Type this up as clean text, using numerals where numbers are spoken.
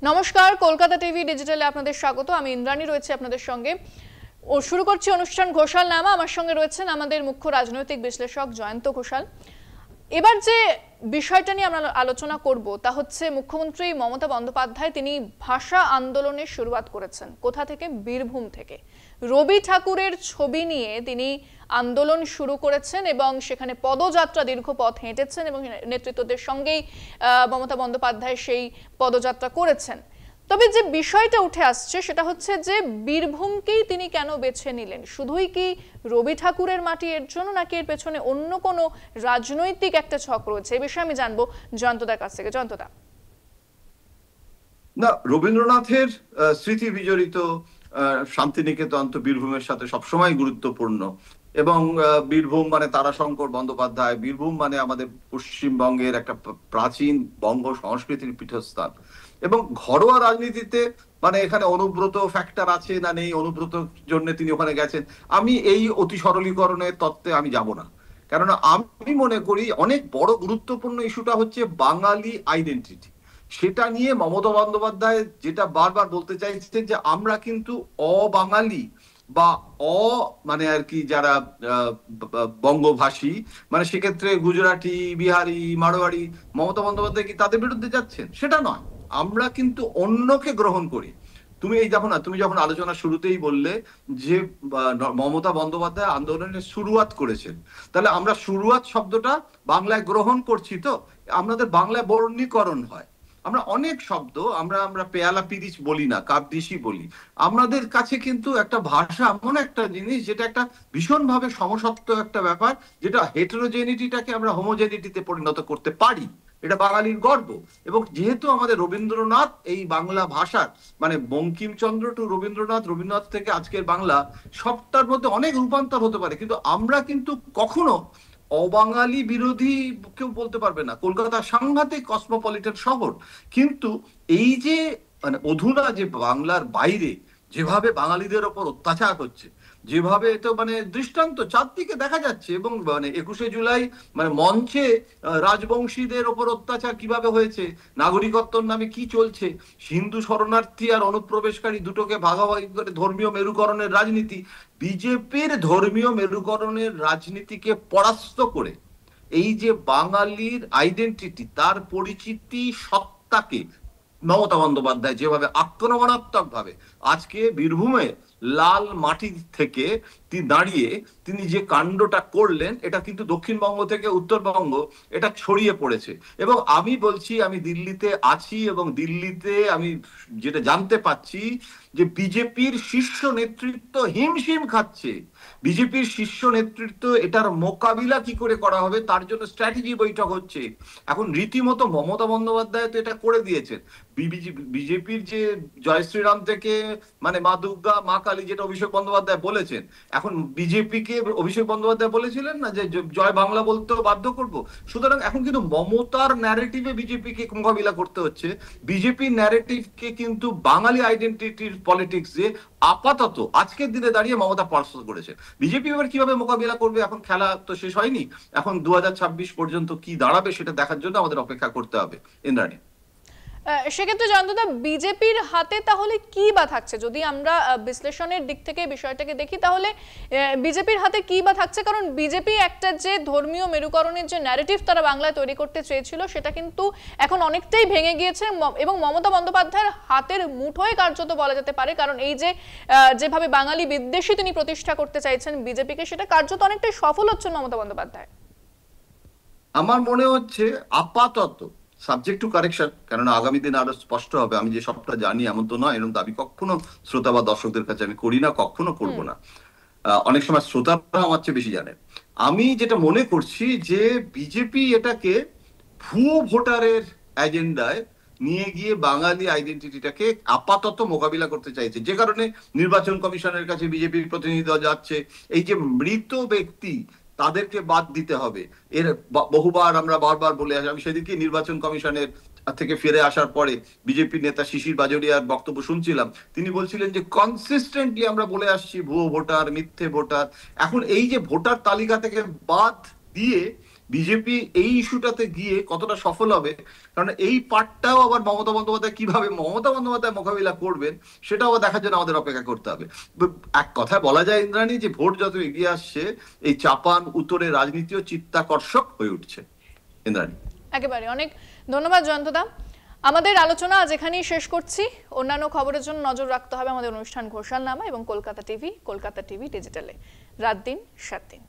নমস্কার, কলকাতা টিভি ডিজিটালে আপনাদের স্বাগত। আমি ইন্দ্রাণী রয়েছে আপনাদের সঙ্গে। শুরু করছি অনুষ্ঠান ঘোষাল নামা। আমার সঙ্গে রয়েছেন আমাদের মুখ্য রাজনৈতিক বিশ্লেষক জয়ন্ত ঘোষাল। এবার যে বিষয়টা নিয়ে আমরা আলোচনা করব তা হচ্ছে মুখ্যমন্ত্রী মমতা বন্দ্যোপাধ্যায় তিনি ভাষা আন্দোলনের শুরুয়াত করেছেন। কোথা থেকে? বীরভূম থেকে। রবি ঠাকুরের ছবি নিয়ে তিনি আন্দোলন শুরু করেছেন এবং সেখানে পদযাত্রা দীর্ঘ পথ হেঁটেছেন এবং নেতৃত্বদের সঙ্গেই মমতা বন্দ্যোপাধ্যায় সেই পদযাত্রা করেছেন। তবে যে বিষয়টা উঠে আসছে সেটা হচ্ছে যে বীরভূমকেই তিনি কেন বেছে নিলেন? শুধুই কি রবি ঠাকুরের মাটি এর জন্য, নাকি এর পেছনে অন্য কোনো রাজনৈতিক একটা ছক রয়েছে? এই বিষয়ে আমি জানবো জয়ন্তদার কাছ থেকে। জয়ন্তদা, না, রবীন্দ্রনাথের স্মৃতি বিজড়িত শান্তিনিকেতন তো বীরভূমের সাথে সবসময় গুরুত্বপূর্ণ। এবং বীরভূম মানে তারাশঙ্কর বন্দ্যোপাধ্যায়, বীরভূম মানে আমাদের পশ্চিমবঙ্গের একটা প্রাচীন বঙ্গ সংস্কৃতির পীঠস্থান। এবং ঘরোয়া রাজনীতিতে মানে এখানে অনুব্রত ফ্যাক্টর আছে না নেই, অনুব্রত জন্য তিনি ওখানে গেছেন, আমি এই অতি সরলীকরণের তত্ত্বে আমি যাব না। কেননা আমি মনে করি অনেক বড় গুরুত্বপূর্ণ ইস্যুটা হচ্ছে বাঙালি আইডেন্টিটি। সেটা নিয়ে মমতা বন্দ্যোপাধ্যায় যেটা বারবার বলতে চাইছেন যে আমরা কিন্তু অবাঙালি বা মানে আর কি যারা বঙ্গভাষী, মানে সেক্ষেত্রে গুজরাটি, বিহারি, মারোয়াড়ি, মমতা বন্দ্যোপাধ্যায় কি তাদের বিরুদ্ধে যাচ্ছেন? সেটা নয়। আমরা কিন্তু অন্যকে গ্রহণ করি। তুমি এই দেখো না, তুমি যখন আলোচনা শুরুতেই বললে যে মমতা বন্দ্যোপাধ্যায় আন্দোলনের শুরুয়াত করেছেন, তাহলে আমরা শুরুয়াত শব্দটা বাংলায় গ্রহণ করছি তো? আমাদের বাংলায় বর্ণীকরণ হয়। আমরা অনেক শব্দ আমরা পেয়ালা পিরিচ বলি না, কাপদিশি বলি। আমাদের কাছে কিন্তু একটা ভাষা এমন একটা জিনিস যেটা একটা ভীষণভাবে সমসত্ব একটা ব্যাপার, যেটা হেটেরোজেনিটিটাকে আমরা হোমোজেনিটিতে পরিণত করতে পারি। এটা বাঙালির গর্ব। এবং যেহেতু আমাদের রবীন্দ্রনাথ এই বাংলা ভাষার মানে বঙ্কিমচন্দ্র টু রবীন্দ্রনাথ, রবীন্দ্রনাথ থেকে আজকের বাংলা, সবটার মধ্যে অনেক রূপান্তর হতে পারে, কিন্তু আমরা কিন্তু কখনো অবাঙালি বিরোধী কেউ বলতে পারবে না। কলকাতা সাংঘাতিক কসমোপলিটন শহর, কিন্তু এই যে মানে অধুনা যে বাংলার বাইরে যেভাবে বাঙালিদের ওপর অত্যাচার হচ্ছে, যেভাবে তো মানে দৃষ্টান্ত চারদিকে দেখা যাচ্ছে। এবং মানে 21শে জুলাই মানে মঞ্চে রাজবংশীদের ওপর অত্যাচার কিভাবে হয়েছে, নাগরিকত্বর নামে কি চলছে, হিন্দু শরণার্থী আর অনুপ্রবেশকারী দুটোকে ভাগাভাগি করে ধর্মীয় মেরুকরণের রাজনীতি, বিজেপির ধর্মীয় মেরুকরণের রাজনীতিকে পরাস্ত করে এই যে বাঙালির আইডেন্টিটি, তার পরিচিতি, সত্তাকে মমতা বন্দ্যোপাধ্যায় যেভাবে আক্রমণাত্মক ভাবে আজকে বীরভূমে লাল মাটি থেকে তিনি দাঁড়িয়ে তিনি যে কাণ্ডটা করলেন, এটা কিন্তু দক্ষিণবঙ্গ থেকে উত্তরবঙ্গ এটা ছড়িয়ে পড়েছে। এবং আমি বলছি, আমি দিল্লিতে আছি এবং দিল্লিতে আমি যেটা জানতে পাচ্ছি যে বিজেপির শীর্ষ নেতৃত্ব হিমশিম খাচ্ছে। বিজেপির শীর্ষ নেতৃত্ব এটার মোকাবিলা কি করে করা হবে তার জন্য স্ট্র্যাটেজি বৈঠক হচ্ছে। এখন রীতিমতো মমতা বন্দ্যোপাধ্যায় তো এটা করে দিয়েছেন। বিজেপির যে জয় শ্রীরাম থেকে মানে মা দুর্গা, মা কালী, যেটা অভিষেক বন্দ্যোপাধ্যায় বলেছেন, এখন বিজেপিকে অভিষেক বন্দ্যোপাধ্যায় বলেছিলেন না যে জয় বাংলা বলতেও বাধ্য করব। সুতরাং এখন কিন্তু মমতার ন্যারেটিভে বিজেপিকে মোকাবিলা করতে হচ্ছে। বিজেপির ন্যারেটিভকে কিন্তু বাঙালি আইডেন্টিটির পলিটিক্সে আপাতত আজকের দিনে দাঁড়িয়ে মমতা পরাস্ত করেছে। বিজেপি এবার কিভাবে মোকাবিলা করবে, এখন খেলা তো শেষ হয়নি, এখন 2026 পর্যন্ত কি দাঁড়াবে সেটা দেখার জন্য আমাদের অপেক্ষা করতে হবে। ইন্দ্রাণী, সেক্ষেত্রে জয়ন্তদা, বিজেপির হাতে তাহলে কি বা থাকছে? যদি আমরা বিশ্লেষণের দিক থেকে বিষয়টাকে দেখি তাহলে বিজেপির হাতে কি বা থাকছে? কারণ বিজেপি একটা যে ধর্মীয় মেরুকরণের যে ন্যারেটিভ তারা বাংলায় তৈরি করতে চেয়েছিল, সেটা কিন্তু এখন অনেকটাই ভেঙে গিয়েছে এবং মমতা বন্দ্যোপাধ্যায়ের হাতের মুঠোয় কার্যত বলা যেতে পারে। কারণ এই যে যেভাবে বাঙালি বিদ্বেষী তিনি প্রতিষ্ঠা করতে চাইছেন বিজেপিকে, সেটা কার্যত অনেকটাই সফল হচ্ছেন মমতা বন্দ্যোপাধ্যায়। আমার মনে হচ্ছে আপাতত, সাবজেক্ট টু কারেকশন, কেননা আগামী দিনে আরো স্পষ্ট হবে। আমি যে সবটা জানি এমন তো নয়, এরকম দাবি কখনো শ্রোতা বা দর্শকদের কাছে আমি করি না, কখনো করব না। অনেক সময় শ্রোতারা আমার চেয়ে বেশি জানে। আমি যেটা মনে করছি যে বিজেপি এটাকে ভুয়ো ভোটারের এজেন্ডায় নিয়ে গিয়ে বাঙালি আইডেন্টিটিটাকে আপাতত মোকাবিলা করতে চাইছে, যে কারণে নির্বাচন কমিশনের কাছে বিজেপির প্রতিনিধি দল যাচ্ছে। এই যে মৃত ব্যক্তি তাদেরকে বাদ দিতে হবে, এর বহুবার আমরা বারবার বলে আসি। আমি সেদিকে নির্বাচন কমিশনের থেকে ফিরে আসার পরে বিজেপি নেতা শিশির বাজোরিয়ার বক্তব্য শুনছিলাম, তিনি বলছিলেন যে কনসিস্টেন্টলি আমরা বলে আসছি ভুয়ো ভোটার, মিথ্যে ভোটার। এখন এই যে ভোটার তালিকা থেকে বাদ দিয়ে বিজেপি এই ইস্যুটাতে গিয়ে কতটা সফল হবে, কারণ এই পার্টটাও আবার মমতা বন্দ্যোপাধ্যায় কিভাবে মমতা বন্দ্যোপাধ্যায় মোকাবিলা করবেন সেটাও আবার দেখার জন্য আমাদের অপেক্ষা করতে হবে। এক কথায় বলা যায় ইন্দ্রাণী, যে ভোট যত এগিয়ে আসছে এই চাপান উত্তরের রাজনীতিও চিত্তাকর্ষক হয়ে উঠছে। ইন্দ্রাণী, একেবারে অনেক ধন্যবাদ জয়ন্তদা। আমাদের আলোচনা আজ এখানেই শেষ করছি। অন্যান্য খবরের জন্য নজর রাখতে হবে আমাদের অনুষ্ঠান ঘোষালনামা এবং কলকাতা টিভি ডিজিটালে। রাত দিন 7 দিন।